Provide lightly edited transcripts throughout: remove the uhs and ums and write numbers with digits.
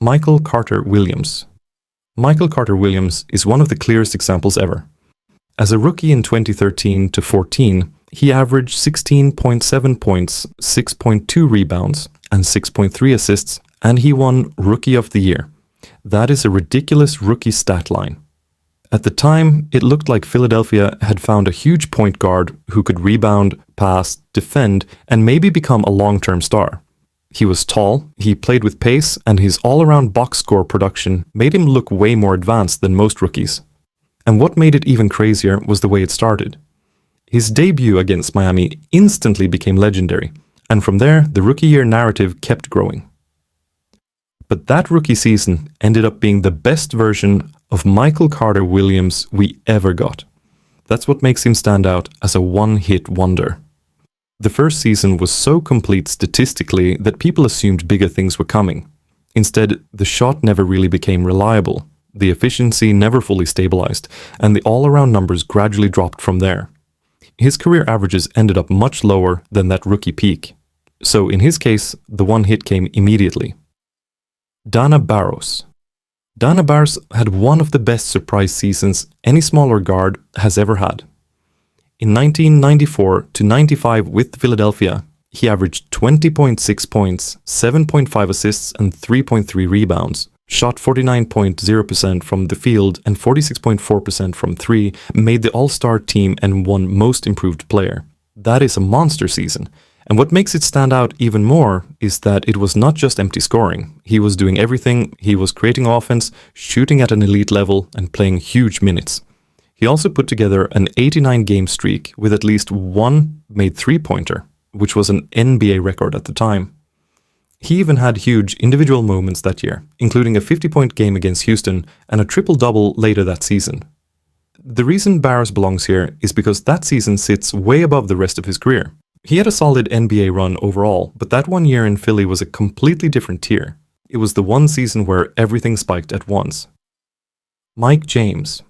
Michael Carter Williams. Michael Carter Williams is one of the clearest examples ever. As a rookie in 2013 to 14, he averaged 16.7 points, 6.2 rebounds, and 6.3 assists, and he won Rookie of the Year. That is a ridiculous rookie stat line. At the time, it looked like Philadelphia had found a huge point guard who could rebound, pass, defend, and maybe become a long-term star. He was tall, he played with pace, and his all-around box score production made him look way more advanced than most rookies. And what made it even crazier was the way it started. His debut against Miami instantly became legendary, and from there, the rookie year narrative kept growing. But that rookie season ended up being the best version of Michael Carter Williams we ever got. That's what makes him stand out as a one-hit wonder. The first season was so complete statistically that people assumed bigger things were coming. Instead, the shot never really became reliable, the efficiency never fully stabilized, and the all-around numbers gradually dropped from there. His career averages ended up much lower than that rookie peak. So in his case, the one hit came immediately. Dana Barros. Dana Barros had one of the best surprise seasons any smaller guard has ever had. In 1994 to 95 with Philadelphia, he averaged 20.6 points, 7.5 assists, and 3.3 rebounds, shot 49.0% from the field and 46.4% from three, made the All-Star team and won Most Improved Player. That is a monster season. And what makes it stand out even more is that it was not just empty scoring. He was doing everything. He was creating offense, shooting at an elite level, and playing huge minutes. He also put together an 89-game streak with at least one made three-pointer, which was an NBA record at the time. He even had huge individual moments that year, including a 50-point game against Houston and a triple-double later that season. The reason Barros belongs here is because that season sits way above the rest of his career. He had a solid NBA run overall, but that one year in Philly was a completely different tier. It was the one season where everything spiked at once. Mike James.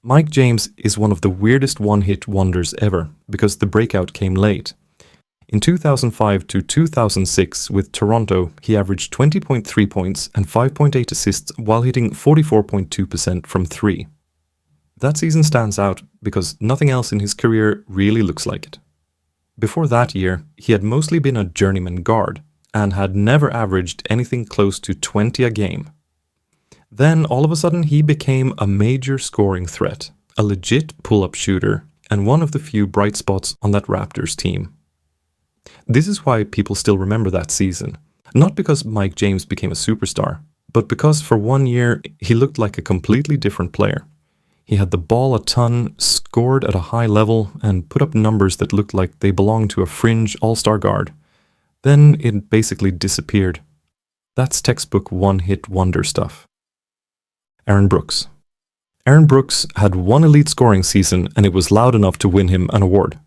Mike James is one of the weirdest one-hit wonders ever, because the breakout came late. In 2005 to 2006 with Toronto, he averaged 20.3 points and 5.8 assists while hitting 44.2% from three. That season stands out because nothing else in his career really looks like it. Before that year, he had mostly been a journeyman guard and had never averaged anything close to 20 a game. Then, all of a sudden, he became a major scoring threat, a legit pull-up shooter, and one of the few bright spots on that Raptors team. This is why people still remember that season. Not because Mike James became a superstar, but because for 1 year, he looked like a completely different player. He had the ball a ton, scored at a high level, and put up numbers that looked like they belonged to a fringe all-star guard. Then it basically disappeared. That's textbook one-hit wonder stuff. Aaron Brooks. Aaron Brooks had one elite scoring season, and it was loud enough to win him an award.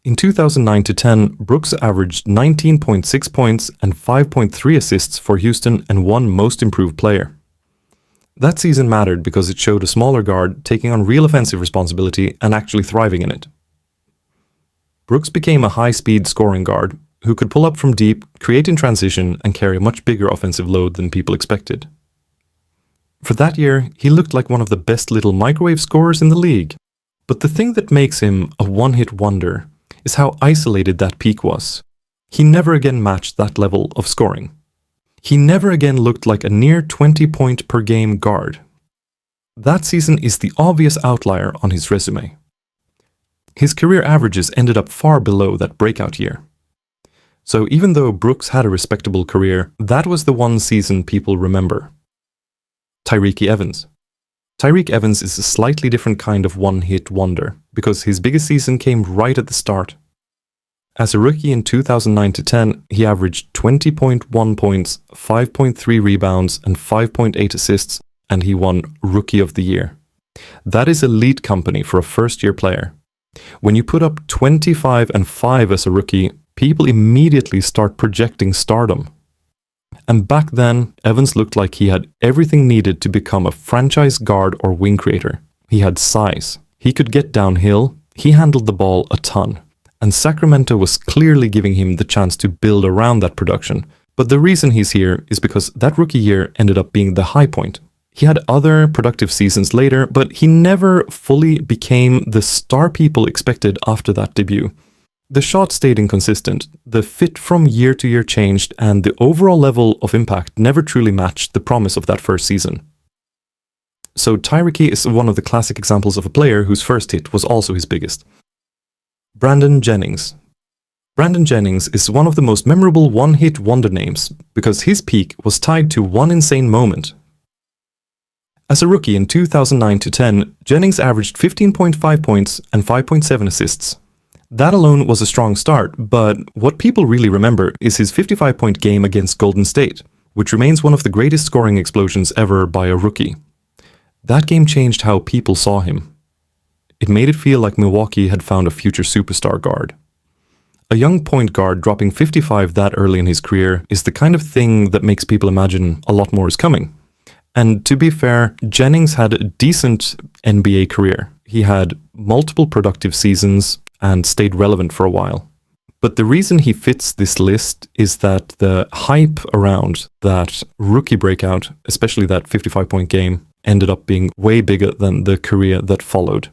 In 2009 to 10, Brooks averaged 19.6 points and 5.3 assists for Houston and won Most Improved Player. That season mattered because it showed a smaller guard taking on real offensive responsibility and actually thriving in it. Brooks became a high-speed scoring guard who could pull up from deep, create in transition, and carry a much bigger offensive load than people expected. For that year, he looked like one of the best little microwave scorers in the league. But the thing that makes him a one-hit wonder is how isolated that peak was. He never again matched that level of scoring. He never again looked like a near 20-point per game guard. That season is the obvious outlier on his resume. His career averages ended up far below that breakout year. So even though Brooks had a respectable career, that was the one season people remember. Tyreke Evans. Tyreke Evans is a slightly different kind of one-hit wonder, because his biggest season came right at the start. As a rookie in 2009 to 10, he averaged 20.1 points, 5.3 rebounds, and 5.8 assists, and he won Rookie of the Year. That is elite company for a first-year player. When you put up 25 and 5 as a rookie, people immediately start projecting stardom. And back then, Evans looked like he had everything needed to become a franchise guard or wing creator. He had size. He could get downhill. He handled the ball a ton. And Sacramento was clearly giving him the chance to build around that production, But the reason he's here is because that rookie year ended up being the high point. He had other productive seasons later, but he never fully became the star people expected after that debut. The shot stayed inconsistent, the fit from year to year changed, and the overall level of impact never truly matched the promise of that first season. So Tyreke is one of the classic examples of a player whose first hit was also his biggest. Brandon Jennings. Brandon Jennings is one of the most memorable one-hit wonder names because his peak was tied to one insane moment. As a rookie in 2009-10, Jennings averaged 15.5 points and 5.7 assists. That alone was a strong start, but what people really remember is his 55-point game against Golden State, which remains one of the greatest scoring explosions ever by a rookie. That game changed how people saw him. It made it feel like Milwaukee had found a future superstar guard. A young point guard dropping 55 that early in his career is the kind of thing that makes people imagine a lot more is coming. And to be fair, Jennings had a decent NBA career. He had multiple productive seasons and stayed relevant for a while. But the reason he fits this list is that the hype around that rookie breakout, especially that 55-point game, ended up being way bigger than the career that followed.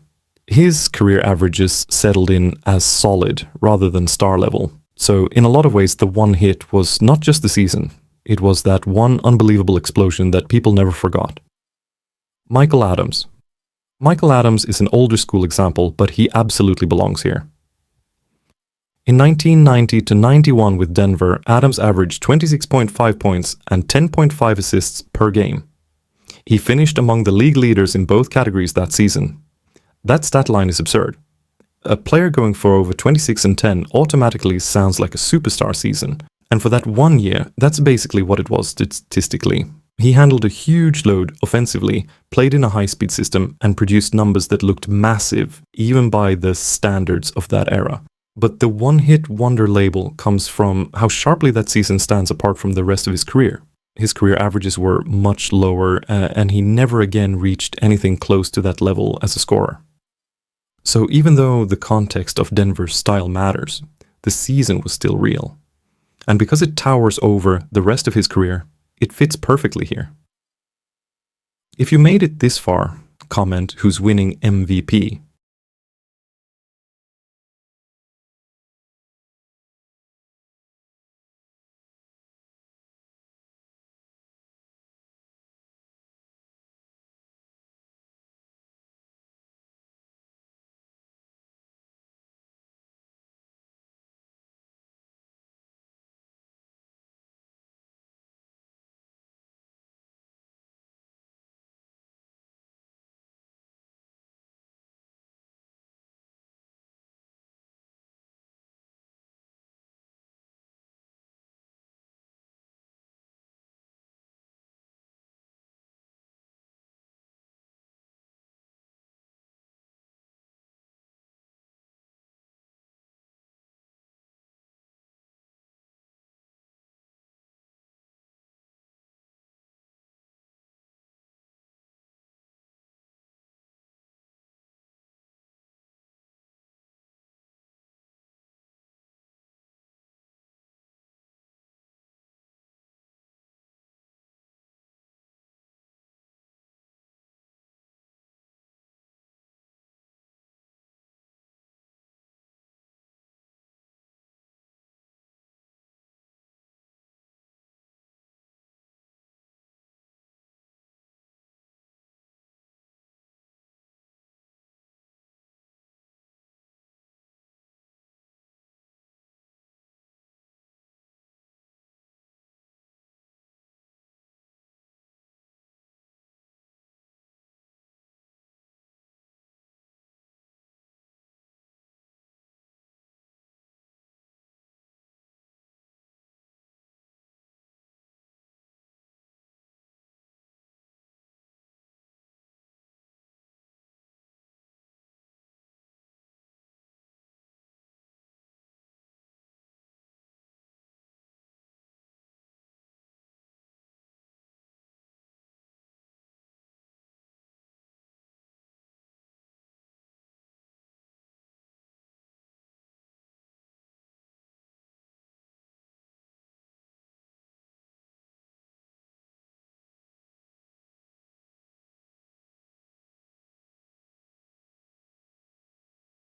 His career averages settled in as solid rather than star level. So in a lot of ways, the one hit was not just the season. It was that one unbelievable explosion that people never forgot. Michael Adams. Michael Adams is an older school example, but he absolutely belongs here. In 1990-91 with Denver, Adams averaged 26.5 points and 10.5 assists per game. He finished among the league leaders in both categories that season. That stat line is absurd. A player going for over 26 and 10 automatically sounds like a superstar season. And for that 1 year, that's basically what it was statistically. He handled a huge load offensively, played in a high-speed system, and produced numbers that looked massive, even by the standards of that era. But the one-hit wonder label comes from how sharply that season stands apart from the rest of his career. His career averages were much lower, and he never again reached anything close to that level as a scorer. So even though the context of Denver's style matters, the season was still real. And because it towers over the rest of his career, it fits perfectly here. If you made it this far, comment who's winning MVP,